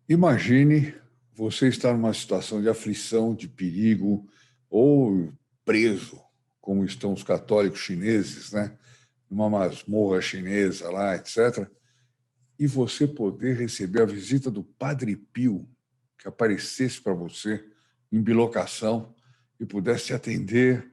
Imagine você estar numa situação de aflição, de perigo, ou preso, como estão os católicos chineses, né? Numa masmorra chinesa lá, etc., e você poder receber a visita do Padre Pio, que aparecesse para você em bilocação e pudesse te atender,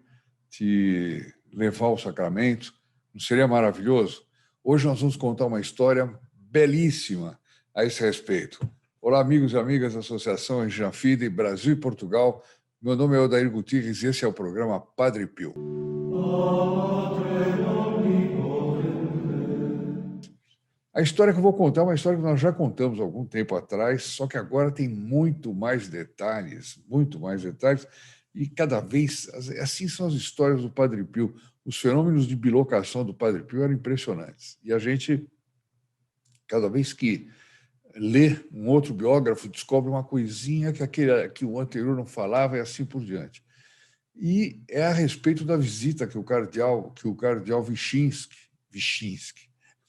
te levar ao sacramento. Não seria maravilhoso? Hoje nós vamos contar uma história belíssima a esse respeito. Olá, amigos e amigas da Associação Enjanfide, Brasil e Portugal. Meu nome é Odair Gutierrez e esse é o programa Padre Pio. A história que eu vou contar é uma história que nós já contamos há algum tempo atrás, só que agora tem muito mais detalhes, e cada vez, assim são as histórias do Padre Pio. Os fenômenos de bilocação do Padre Pio eram impressionantes. E a gente, cada vez que lê um outro biógrafo, descobre uma coisinha que o anterior não falava e assim por diante. E é a respeito da visita que o cardeal Wyszynski,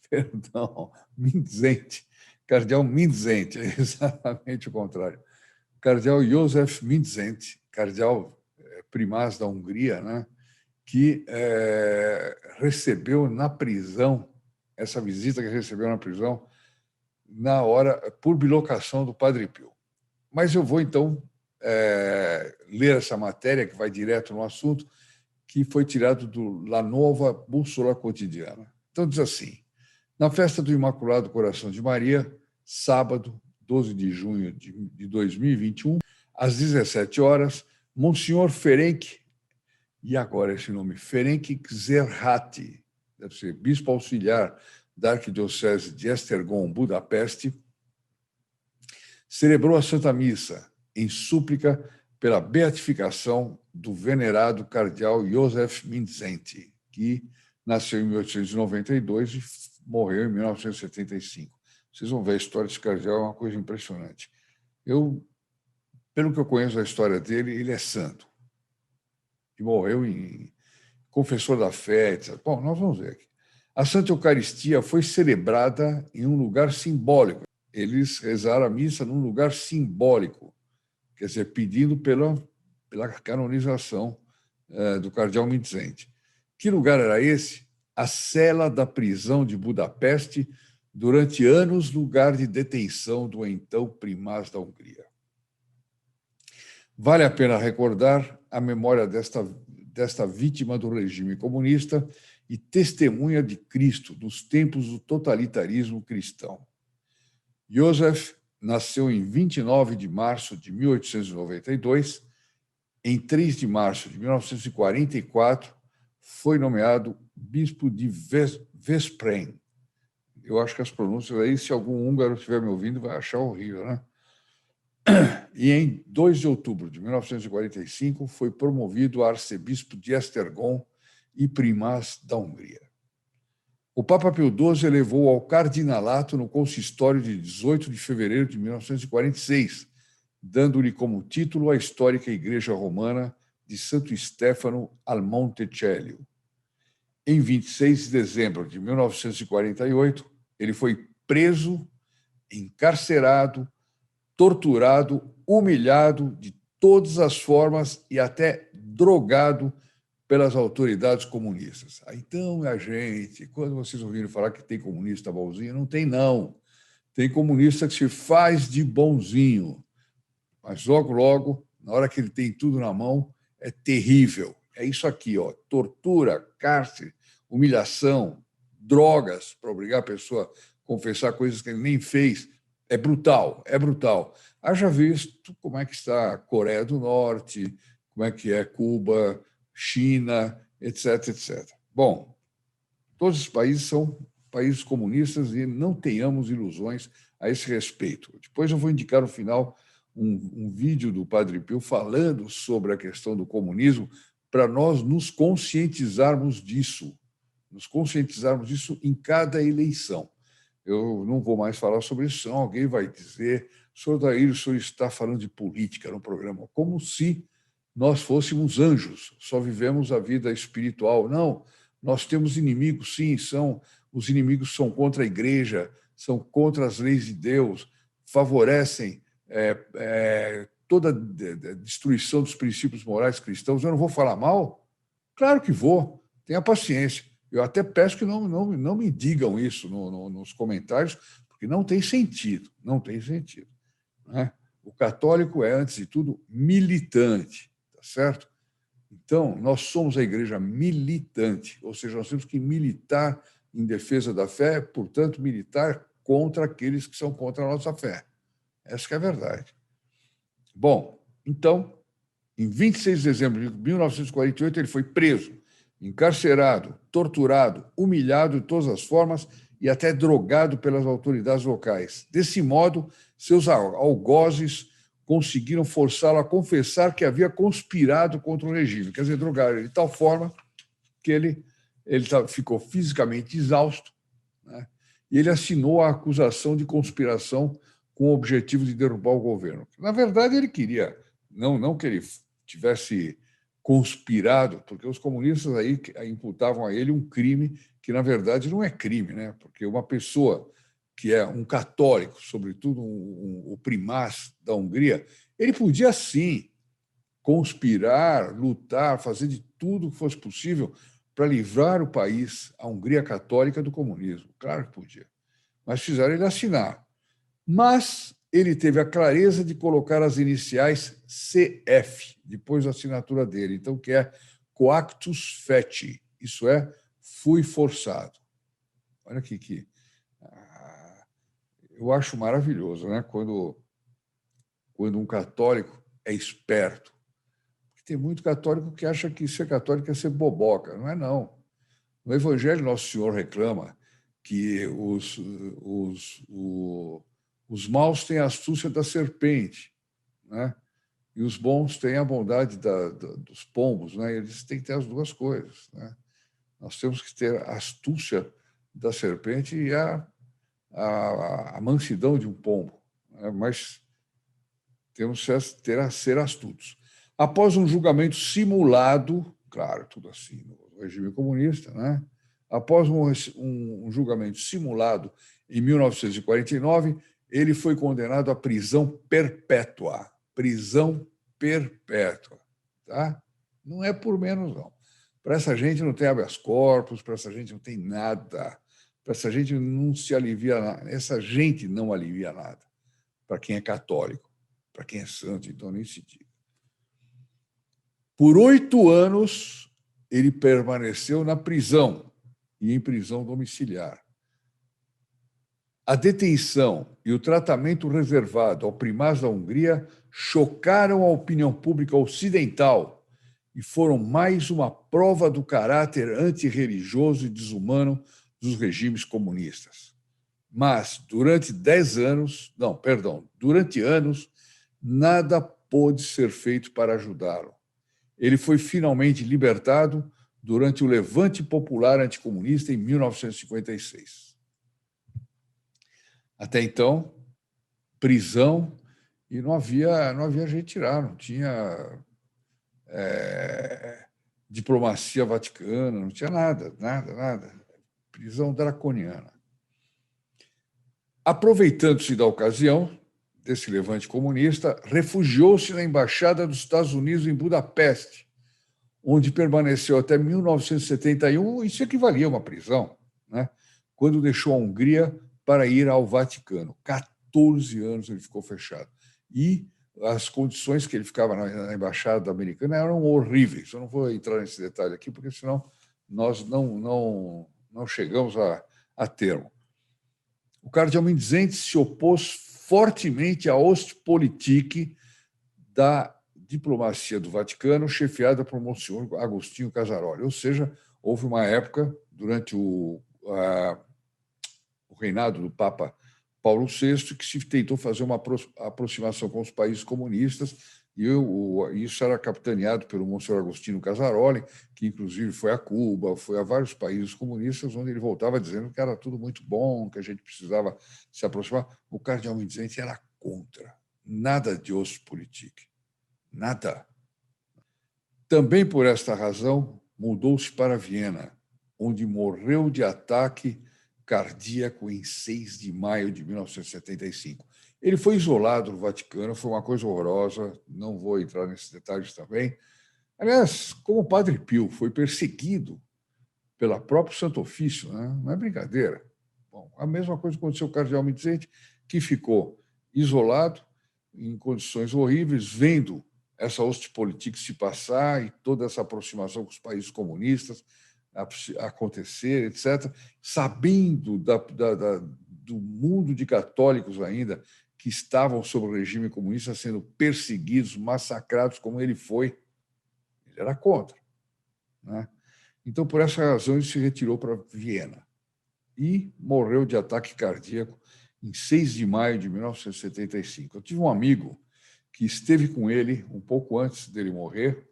perdão, Mindzente, cardeal Mindzente, é exatamente o contrário. O cardeal József Mindzente, cardeal primaz da Hungria, né, que recebeu na prisão, essa visita que recebeu na prisão, na hora, por bilocação do Padre Pio. Mas eu vou, então, ler essa matéria, que vai direto no assunto, que foi tirado do La Nova Bússola Quotidiana. Então, diz assim: na festa do Imaculado Coração de Maria, sábado, 12 de junho de 2021, às 17 horas, Monsenhor Ferenc, e agora esse nome, Ferenc Xerhati, deve ser bispo auxiliar da Arquidiocese de Esztergom, Budapeste, celebrou a Santa Missa em súplica pela beatificação do venerado cardeal József Mindzente, que nasceu em 1892 e morreu em 1975. Vocês vão ver, a história desse cardeal é uma coisa impressionante. Pelo que eu conheço da história dele, ele é santo. E morreu em confessor da fé, etc. Bom, nós vamos ver aqui. A Santa Eucaristia foi celebrada em um lugar simbólico. Eles rezaram a missa num lugar simbólico, quer dizer, pedindo pela canonização do cardeal Mindzente. Que lugar era esse? A cela da prisão de Budapeste, durante anos lugar de detenção do então primaz da Hungria. Vale a pena recordar a memória desta vítima do regime comunista e testemunha de Cristo nos tempos do totalitarismo cristão. József nasceu em 29 de março de 1892. Em 3 de março de 1944, foi nomeado bispo de Veszprém. Eu acho que as pronúncias aí, se algum húngaro estiver me ouvindo, vai achar horrível, né? E em 2 de outubro de 1945, foi promovido a arcebispo de Esztergom e primaz da Hungria. O Papa Pio XII elevou ao cardinalato no consistório de 18 de fevereiro de 1946, dando-lhe como título a histórica Igreja Romana de Santo Stefano al Monticello. Em 26 de dezembro de 1948, ele foi preso, encarcerado, torturado, humilhado de todas as formas e até drogado pelas autoridades comunistas. Então, a gente, quando vocês ouviram falar que tem comunista bonzinho, não tem, não. Tem comunista que se faz de bonzinho. Mas logo, logo, na hora que ele tem tudo na mão, é terrível. É isso aqui, ó: tortura, cárcere, humilhação, drogas para obrigar a pessoa a confessar coisas que ele nem fez. É brutal, é brutal. Haja visto como é que está a Coreia do Norte, como é que é Cuba, China, etc, etc. Bom, todos os países são países comunistas e não tenhamos ilusões a esse respeito. Depois eu vou indicar no final um vídeo do Padre Pio falando sobre a questão do comunismo, para nós nos conscientizarmos disso em cada eleição. Eu não vou mais falar sobre isso, senão alguém vai dizer: senhor Odair, o senhor está falando de política no programa, como se nós fôssemos anjos, só vivemos a vida espiritual. Não, nós temos inimigos, sim, os inimigos são contra a igreja, são contra as leis de Deus, favorecem toda a destruição dos princípios morais cristãos. Eu não vou falar mal? Claro que vou. Tenha paciência. Eu até peço que não me digam isso nos comentários, porque não tem sentido. Não tem sentido. Né? O católico é, antes de tudo, militante, tá certo? Então, nós somos a igreja militante, ou seja, nós temos que militar em defesa da fé, portanto, militar contra aqueles que são contra a nossa fé. Essa que é a verdade. Bom, então, em 26 de dezembro de 1948, ele foi preso, encarcerado, torturado, humilhado de todas as formas e até drogado pelas autoridades locais. Desse modo, seus algozes conseguiram forçá-lo a confessar que havia conspirado contra o regime, quer dizer, drogaram ele de tal forma que ele ficou fisicamente exausto, né? E ele assinou a acusação de conspiração com o objetivo de derrubar o governo. Na verdade, ele queria, não que ele tivesse conspirado, porque os comunistas aí imputavam a ele um crime que, na verdade, não é crime, né? Porque uma pessoa que é um católico, sobretudo o primaz da Hungria, ele podia, sim, conspirar, lutar, fazer de tudo que fosse possível para livrar o país, a Hungria católica, do comunismo. Claro que podia. Mas fizeram ele assinar. Mas ele teve a clareza de colocar as iniciais CF, depois da assinatura dele, então, que é coactus feti, isso é, fui forçado. Olha aqui que eu acho maravilhoso, né? Quando um católico é esperto. Porque tem muito católico que acha que ser católico é ser boboca. Não é, não. No Evangelho, Nosso Senhor reclama que os maus têm a astúcia da serpente, né? E os bons têm a bondade dos pombos, né? Eles têm que ter as duas coisas, né? Nós temos que ter a astúcia da serpente e a mansidão de um pombo, né? Mas temos que ser astutos. Após um julgamento simulado, claro, tudo assim no regime comunista, né? Após um julgamento simulado em 1949, ele foi condenado à prisão perpétua. Prisão perpétua. Tá? Não é por menos, não. Para essa gente não tem habeas corpus, para essa gente não tem nada. Para essa gente não se alivia nada. Essa gente não alivia nada. Para quem é católico, para quem é santo, então nem se diga. Por 8 anos, ele permaneceu na prisão e em prisão domiciliar. A detenção e o tratamento reservado ao primaz da Hungria chocaram a opinião pública ocidental e foram mais uma prova do caráter antirreligioso e desumano dos regimes comunistas. Mas, durante anos, nada pôde ser feito para ajudá-lo. Ele foi finalmente libertado durante o Levante Popular Anticomunista em 1956. Até então, prisão, e não havia jeito de tirar, não tinha diplomacia vaticana, não tinha nada. Prisão draconiana. Aproveitando-se da ocasião desse levante comunista, refugiou-se na Embaixada dos Estados Unidos em Budapeste, onde permaneceu até 1971, isso equivalia a uma prisão, né? Quando deixou a Hungria para ir ao Vaticano. 14 anos ele ficou fechado. E as condições que ele ficava na Embaixada Americana eram horríveis. Eu não vou entrar nesse detalhe aqui, porque senão nós não chegamos a termo. O cardeal Mendzentes se opôs fortemente à Ostpolitik da diplomacia do Vaticano, chefiada por Monsenhor Agostinho Casaroli. Ou seja, houve uma época, durante o reinado do Papa Paulo VI, que se tentou fazer uma aproximação com os países comunistas, e isso era capitaneado pelo Monsenhor Agostinho Casaroli, que inclusive foi a Cuba, foi a vários países comunistas, onde ele voltava dizendo que era tudo muito bom, que a gente precisava se aproximar. O cardeal Mendzentes era contra. Nada de Ostpolitik. Nada. Também por esta razão, mudou-se para Viena, onde morreu de ataque cardíaco em 6 de maio de 1975. Ele foi isolado no Vaticano, foi uma coisa horrorosa, não vou entrar nesses detalhes também. Aliás, como o Padre Pio foi perseguido pela próprio Santo Ofício, né? Não é brincadeira. Bom, a mesma coisa aconteceu com o cardeal Mindszenty, que ficou isolado, em condições horríveis, vendo essa Ostpolitik se passar e toda essa aproximação com os países comunistas acontecer, etc., sabendo do mundo de católicos ainda que estavam sob o regime comunista sendo perseguidos, massacrados, como ele foi. Ele era contra, né? Então, por essa razão, ele se retirou para Viena e morreu de ataque cardíaco em 6 de maio de 1975. Eu tive um amigo que esteve com ele um pouco antes dele morrer.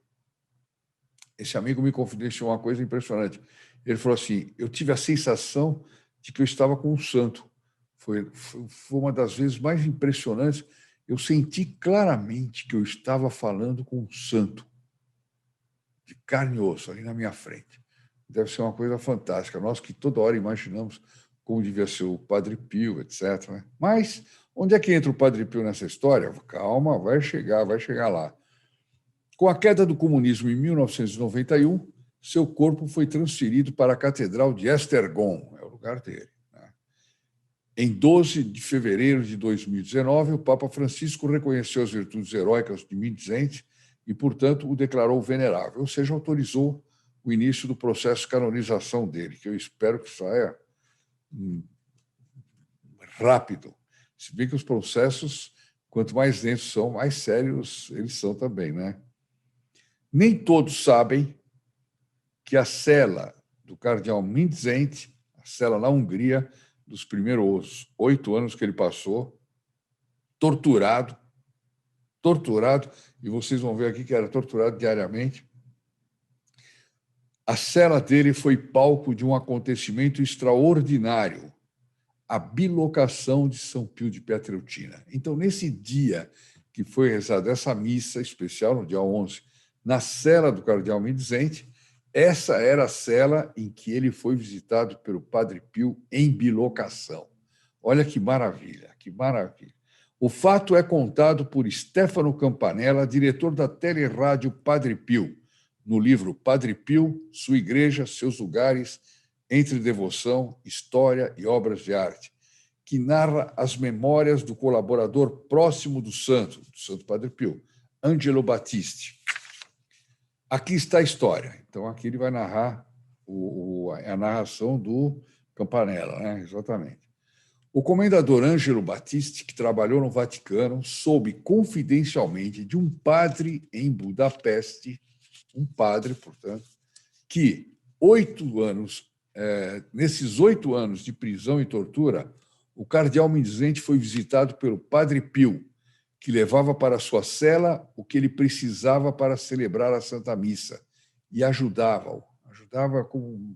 Esse amigo me confidenciou uma coisa impressionante. Ele falou assim: eu tive a sensação de que eu estava com um santo. Foi uma das vezes mais impressionantes. Eu senti claramente que eu estava falando com um santo, de carne e osso, ali na minha frente. Deve ser uma coisa fantástica. Nós que toda hora imaginamos como devia ser o Padre Pio, etc., né? Mas onde é que entra o Padre Pio nessa história? Calma, vai chegar lá. Com a queda do comunismo em 1991, seu corpo foi transferido para a Catedral de Esztergom, é o lugar dele, né? Em 12 de fevereiro de 2019, o Papa Francisco reconheceu as virtudes heróicas de Mindszenty e, portanto, o declarou venerável, ou seja, autorizou o início do processo de canonização dele, que eu espero que saia rápido. Se bem que os processos, quanto mais densos são, mais sérios eles são também, né? Nem todos sabem que a cela do cardeal Mindszenty, a cela na Hungria, dos primeiros 8 anos que ele passou, torturado, e vocês vão ver aqui que era torturado diariamente. A cela dele foi palco de um acontecimento extraordinário, a bilocação de São Pio de Pietrelcina. Então, nesse dia que foi rezada essa missa especial, no dia 11, na cela do cardeal Mindszenty, essa era a cela em que ele foi visitado pelo Padre Pio em bilocação. Olha que maravilha, que maravilha. O fato é contado por Stefano Campanella, diretor da telerádio Padre Pio, no livro Padre Pio, Sua Igreja, Seus Lugares, entre devoção, história e obras de arte, que narra as memórias do colaborador próximo do Santo Padre Pio, Angelo Battisti. Aqui está a história. Então, aqui ele vai narrar a narração do Campanella, né? Exatamente. O comendador Angelo Battisti, que trabalhou no Vaticano, soube confidencialmente de um padre em Budapeste, um padre, portanto, que nesses 8 anos de prisão e tortura, o cardeal Mindszenty foi visitado pelo Padre Pio, que levava para sua cela o que ele precisava para celebrar a Santa Missa e ajudava como um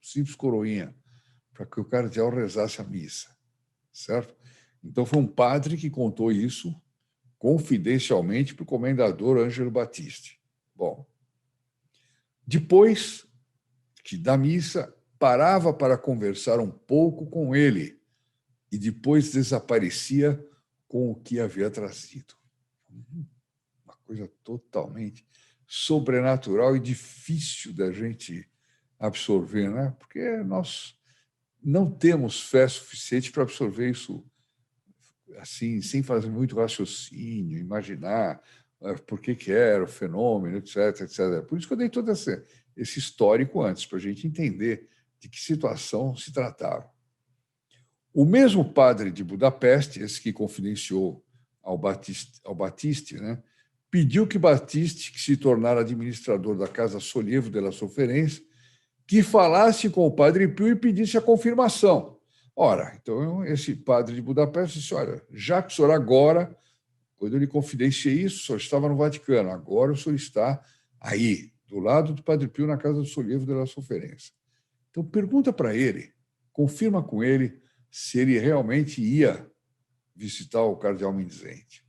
simples coroinha, para que o cardeal rezasse a missa, certo? Então, foi um padre que contou isso confidencialmente para o comendador Angelo Battisti. Bom, depois da missa, parava para conversar um pouco com ele e depois desaparecia com o que havia trazido. Uma coisa totalmente sobrenatural e difícil da gente absorver, né? Porque nós não temos fé suficiente para absorver isso assim, sem fazer muito raciocínio, imaginar por que era o fenômeno, etc, etc. Por isso que eu dei todo esse histórico antes, para a gente entender de que situação se tratava. O mesmo padre de Budapeste, esse que confidenciou ao Battisti, né, pediu que Battisti, que se tornara administrador da Casa Sollievo della Sofferenza, que falasse com o Padre Pio e pedisse a confirmação. Ora, então esse padre de Budapeste disse: olha, já que o senhor agora, quando eu lhe confidenciei isso, o senhor estava no Vaticano, agora o senhor está aí, do lado do Padre Pio, na Casa do Sollievo della Sofferenza. Então pergunta para ele, confirma com ele se ele realmente ia visitar o cardeal Mindszenty.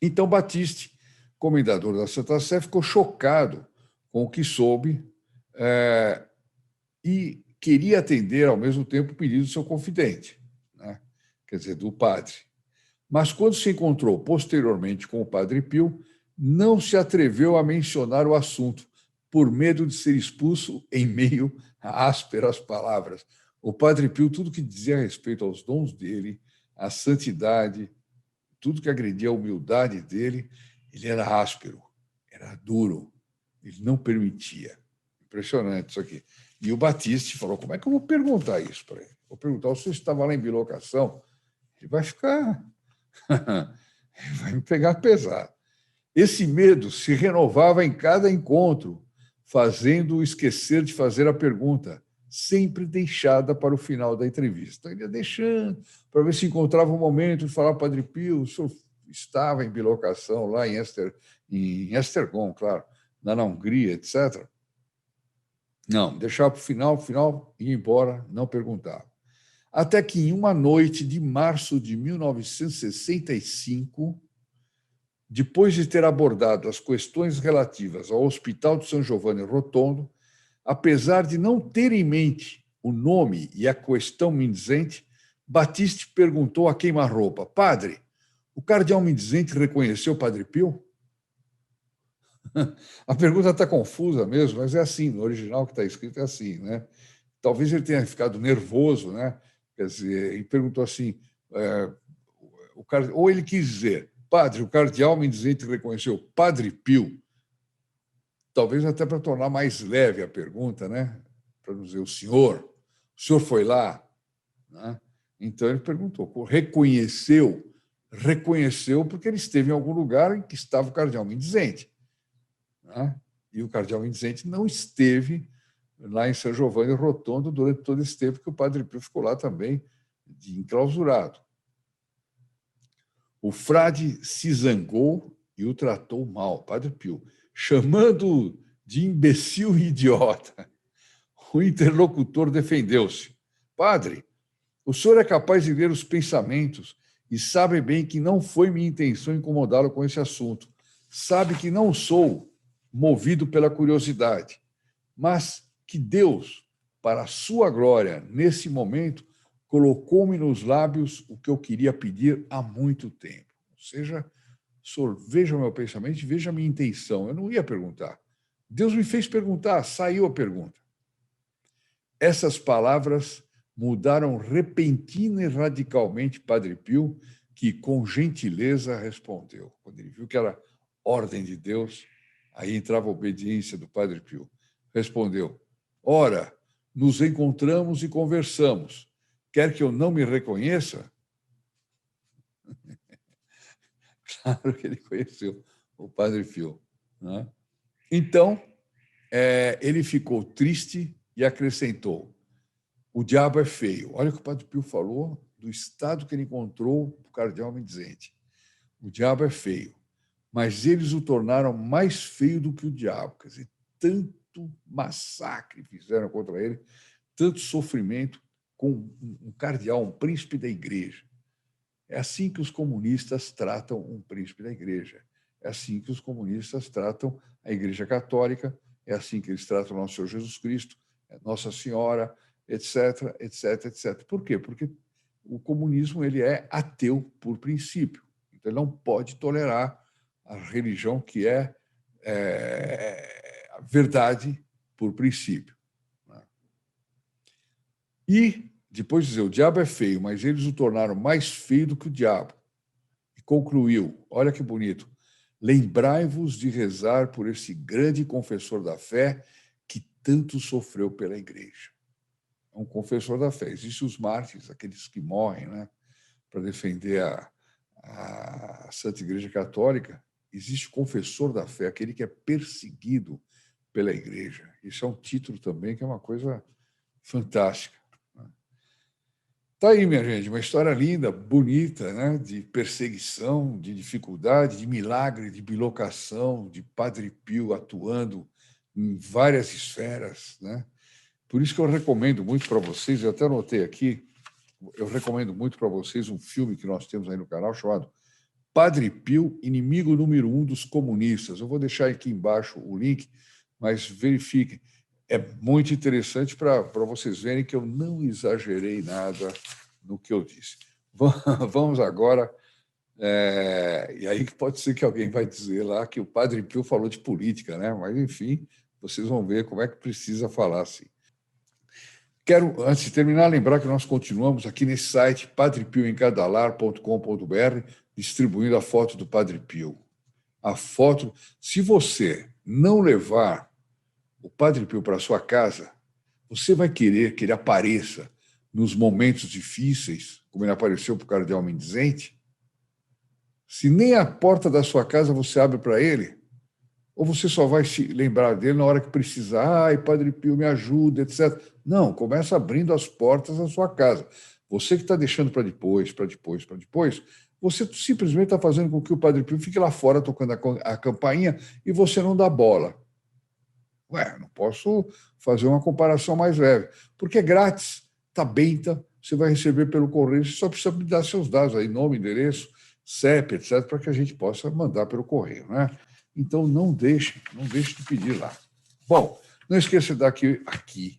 Então Battisti, comendador da Santa Sé, ficou chocado com o que soube e queria atender, ao mesmo tempo, o pedido do seu confidente, né? quer dizer, do padre. Mas, quando se encontrou posteriormente com o Padre Pio, não se atreveu a mencionar o assunto, por medo de ser expulso em meio a ásperas palavras. O Padre Pio, tudo que dizia a respeito aos dons dele, à santidade, tudo que agredia a humildade dele, ele era áspero, era duro, ele não permitia. Impressionante isso aqui. E o Batiste falou, como é que eu vou perguntar isso para ele? Vou perguntar, o senhor estava lá em bilocação? Ele vai ficar... vai me pegar pesado. Esse medo se renovava em cada encontro, fazendo-o esquecer de fazer a pergunta, sempre deixada para o final da entrevista. Ele ia deixando para ver se encontrava um momento de falar para o Padre Pio, o senhor estava em bilocação lá em Esztergom, claro, na Hungria, etc. Não, deixava para o final, ia embora, não perguntava. Até que, em uma noite de março de 1965, depois de ter abordado as questões relativas ao Hospital de São Giovanni Rotondo, apesar de não ter em mente o nome e a questão mendizente, Batiste perguntou a queima-roupa, padre, o cardeal mendizente reconheceu o Padre Pio? A pergunta está confusa mesmo, mas é assim, no original que está escrito é assim, né? Talvez ele tenha ficado nervoso, né? Quer dizer, ele perguntou assim, ou ele quis dizer, padre, o cardeal mendizente reconheceu Padre Pio, talvez até para tornar mais leve a pergunta, né? Para não dizer o senhor foi lá? Né? Então ele perguntou, reconheceu porque ele esteve em algum lugar em que estava o cardeal mendizente. Né? E o cardeal mendizente não esteve lá em São Giovanni Rotondo durante todo esse tempo que o Padre Pio ficou lá também, enclausurado. O frade se zangou e o tratou mal, Padre Pio, chamando-o de imbecil e idiota. O interlocutor defendeu-se. Padre, o senhor é capaz de ler os pensamentos e sabe bem que não foi minha intenção incomodá-lo com esse assunto. Sabe que não sou movido pela curiosidade, mas que Deus, para a sua glória, nesse momento, colocou-me nos lábios o que eu queria pedir há muito tempo. Ou seja, senhor, veja o meu pensamento e veja a minha intenção. Eu não ia perguntar. Deus me fez perguntar, saiu a pergunta. Essas palavras mudaram repentina e radicalmente Padre Pio, que, com gentileza, respondeu. Quando ele viu que era ordem de Deus, aí entrava a obediência do Padre Pio. Respondeu, ora, nos encontramos e conversamos. Quer que eu não me reconheça? Claro que ele conheceu o Padre Pio. Né? Então, ele ficou triste e acrescentou, o diabo é feio. Olha o que o Padre Pio falou do estado que ele encontrou o cardeal mendizente. O diabo é feio, mas eles o tornaram mais feio do que o diabo. Quer dizer, tanto massacre fizeram contra ele, tanto sofrimento com um cardeal, um príncipe da igreja. É assim que os comunistas tratam um príncipe da igreja. É assim que os comunistas tratam a Igreja Católica, é assim que eles tratam o nosso Senhor Jesus Cristo, Nossa Senhora, etc, etc, etc. Por quê? Porque o comunismo ele é ateu por princípio. Então, ele não pode tolerar a religião que é a verdade por princípio. Né? E, depois de dizer, o diabo é feio, mas eles o tornaram mais feio do que o diabo. E concluiu, olha que bonito, lembrai-vos de rezar por esse grande confessor da fé que tanto sofreu pela igreja. É um confessor da fé. Existem os mártires, aqueles que morrem, né, para defender a Santa Igreja Católica. Existe o confessor da fé, aquele que é perseguido pela igreja. Isso é um título também que é uma coisa fantástica. Está aí, minha gente, uma história linda, bonita, né? De perseguição, de dificuldade, de milagre, de bilocação, de Padre Pio atuando em várias esferas. Né? Por isso que eu recomendo muito para vocês, eu até anotei aqui, eu recomendo muito para vocês um filme que nós temos aí no canal chamado Padre Pio, inimigo número 1 dos comunistas. Eu vou deixar aqui embaixo o link, mas verifiquem. É muito interessante para vocês verem que eu não exagerei nada no que eu disse. Vamos agora. E aí pode ser que alguém vai dizer lá que o Padre Pio falou de política, né? Mas, enfim, vocês vão ver como é que precisa falar assim. Quero, antes de terminar, lembrar que nós continuamos aqui nesse site padrepioemcadalar.com.br, distribuindo a foto do Padre Pio. A foto, se você não levar o Padre Pio para sua casa, você vai querer que ele apareça nos momentos difíceis, como ele apareceu para o cardeal Mendizente? Se nem a porta da sua casa você abre para ele, ou você só vai se lembrar dele na hora que precisar, ai, Padre Pio, me ajuda, etc. Não, começa abrindo as portas da sua casa. Você que está deixando para depois, você simplesmente está fazendo com que o Padre Pio fique lá fora tocando a campainha e você não dá bola. Não posso fazer uma comparação mais leve, porque é grátis, está benta, você vai receber pelo correio, você só precisa me dar seus dados aí, nome, endereço, CEP, etc., para que a gente possa mandar pelo correio, né? Então, não deixe de pedir lá. Bom, não esqueça de dar aqui,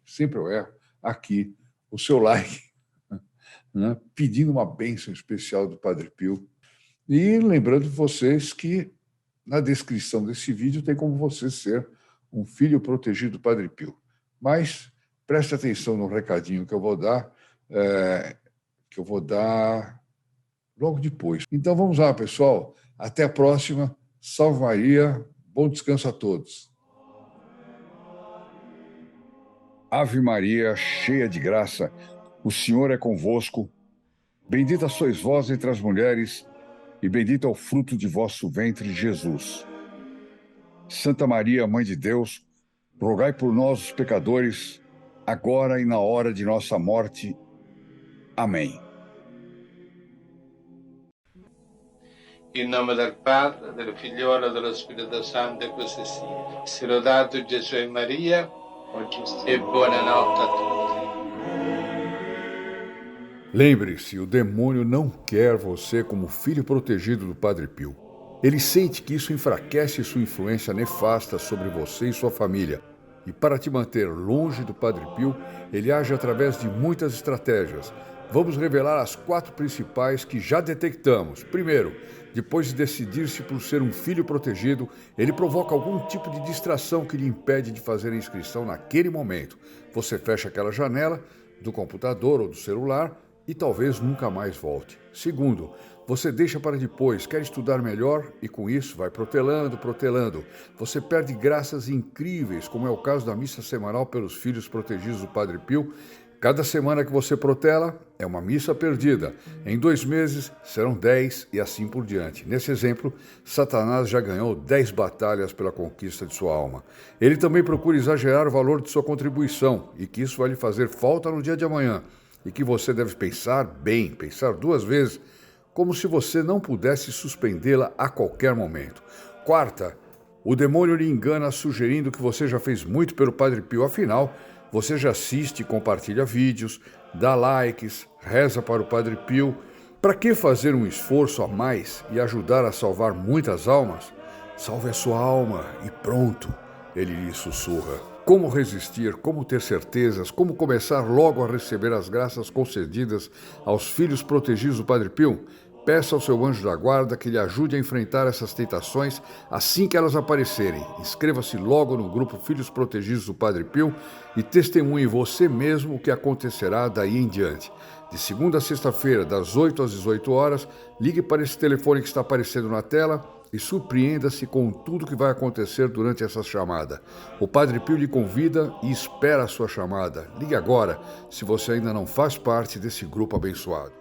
sempre eu erro, aqui, o seu like, né? Pedindo uma bênção especial do Padre Pio. E lembrando vocês que na descrição desse vídeo tem como você ser um filho protegido do Padre Pio. Mas preste atenção no recadinho que eu vou dar, logo depois. Então vamos lá, pessoal. Até a próxima. Salve Maria. Bom descanso a todos. Ave Maria, cheia de graça, o Senhor é convosco. Bendita sois vós entre as mulheres, e bendito é o fruto de vosso ventre, Jesus. Santa Maria, Mãe de Deus, rogai por nós, os pecadores, agora e na hora de nossa morte. Amém. In nome del Padre, del Figliolo e dello Spirito Santo, e così sia. Sia lodato Gesù e Maria, oggi e buonanotte a tutti. Lembre-se, o demônio não quer você como filho protegido do Padre Pio. Ele sente que isso enfraquece sua influência nefasta sobre você e sua família. E para te manter longe do Padre Pio, ele age através de muitas estratégias. Vamos revelar as 4 principais que já detectamos. Primeiro, depois de decidir-se por ser um filho protegido, ele provoca algum tipo de distração que lhe impede de fazer a inscrição naquele momento. Você fecha aquela janela do computador ou do celular e talvez nunca mais volte. Segundo, você deixa para depois, quer estudar melhor e com isso vai protelando. Você perde graças incríveis, como é o caso da missa semanal pelos filhos protegidos do Padre Pio. Cada semana que você protela é uma missa perdida. Em 2 meses serão 10 e assim por diante. Nesse exemplo, Satanás já ganhou 10 batalhas pela conquista de sua alma. Ele também procura exagerar o valor de sua contribuição e que isso vai lhe fazer falta no dia de amanhã. E que você deve pensar 2 vezes, como se você não pudesse suspendê-la a qualquer momento. Quarta, o demônio lhe engana sugerindo que você já fez muito pelo Padre Pio, afinal, você já assiste e compartilha vídeos, dá likes, reza para o Padre Pio. Para que fazer um esforço a mais e ajudar a salvar muitas almas? Salve a sua alma e pronto, ele lhe sussurra. Como resistir, como ter certezas, como começar logo a receber as graças concedidas aos filhos protegidos do Padre Pio? Peça ao seu anjo da guarda que lhe ajude a enfrentar essas tentações assim que elas aparecerem. Inscreva-se logo no grupo Filhos Protegidos do Padre Pio e testemunhe você mesmo o que acontecerá daí em diante. De segunda a sexta-feira, das 8 às 18 horas, ligue para esse telefone que está aparecendo na tela e surpreenda-se com tudo que vai acontecer durante essa chamada. O Padre Pio lhe convida e espera a sua chamada. Ligue agora, se você ainda não faz parte desse grupo abençoado.